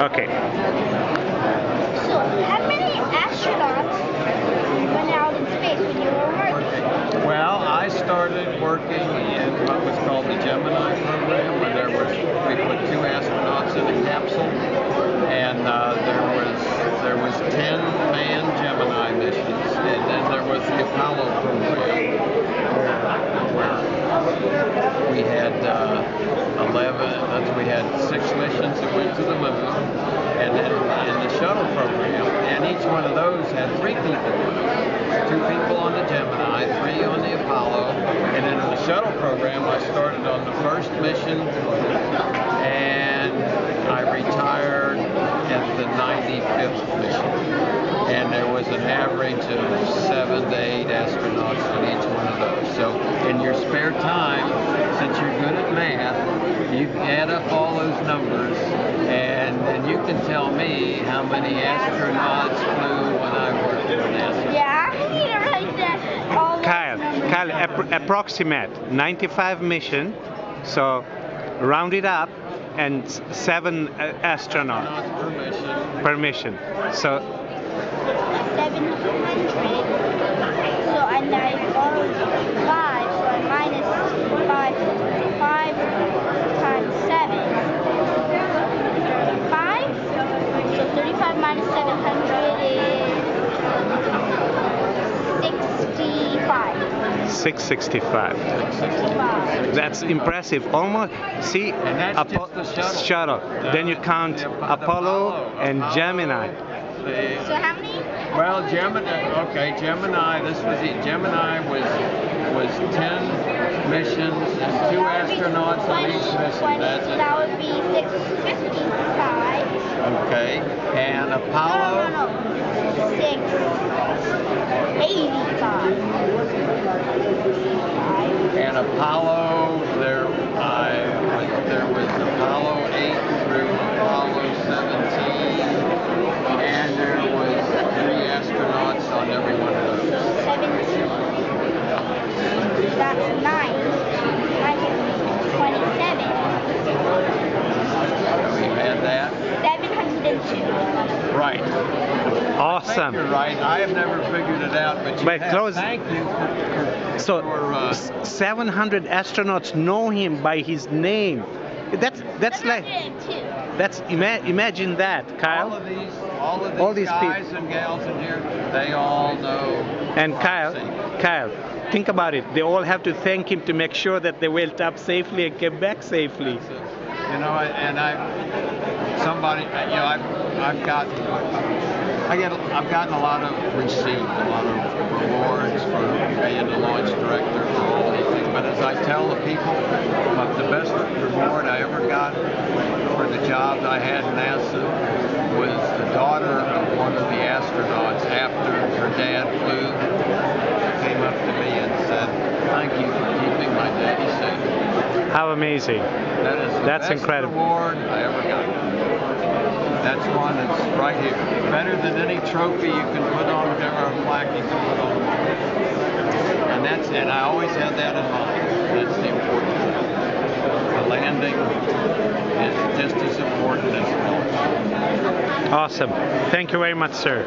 Okay. So, how many astronauts went out in space when you were working? Well, I started working in what was called the Gemini program, where we put 2 astronauts in a capsule, and there was 10 manned Gemini missions, and then there was the Apollo program, where we had 11. We had 6 missions that went to the moon, and then in the shuttle program, and each one of those had 3 people on it. 2 people on the Gemini, 3 on the Apollo, and then in the shuttle program, I started on the first mission, and I retired at the 95th mission. And there was an average of 7 to 8 astronauts on each one of those. So in your spare time, since you're good at math, you add up all those numbers, and you can tell me how many astronauts flew when I worked for NASA. Yeah, I need to write that all Qayl, approximate 95 mission, so round it up, and 7 astronauts per mission. So 700. So and I borrowed 5, so I minus 5. 5 times 7. 35. So 35 minus 700 is 65. 665. That's impressive. Almost. See, And that's just the shuttle. Then you count Apollo and Gemini. So how many? Well, Gemini, this was it. Gemini was 10 missions and 2 astronauts on each mission. That's it. That would be 655. Okay. And Apollo? No. 685. And Apollo, there was Apollo 8 through Apollo 17, and there was 3 astronauts on every one of those. 17. That's 9. 27. We had that. 702. Right. Awesome. I think you're right. I have never figured it out, but you But have. close. Thank you So for 700 astronauts know him by his name. That's like 702. imagine that, Qayl. all of these people. guys and gals in here, they all know. And Robert Qayl, think about it. They all have to thank him to make sure that they went up safely and came back safely. That's it. You know, I've gotten a lot of receipts, a lot of rewards for being the launch director for all these things. But as I tell the people, the best reward I ever got for the jobs I had in NASA was the daughter of one of the astronauts, after her dad flew, came up to me and said, "Thank you for keeping my daddy safe." How amazing. That's the incredible. best reward I ever got. That's one that's right here. Better than any trophy you can put on, whatever plaque you can put on. And I always had that in mind. That's the important thing. The landing is just as important as the launch. Awesome. Thank you very much, sir.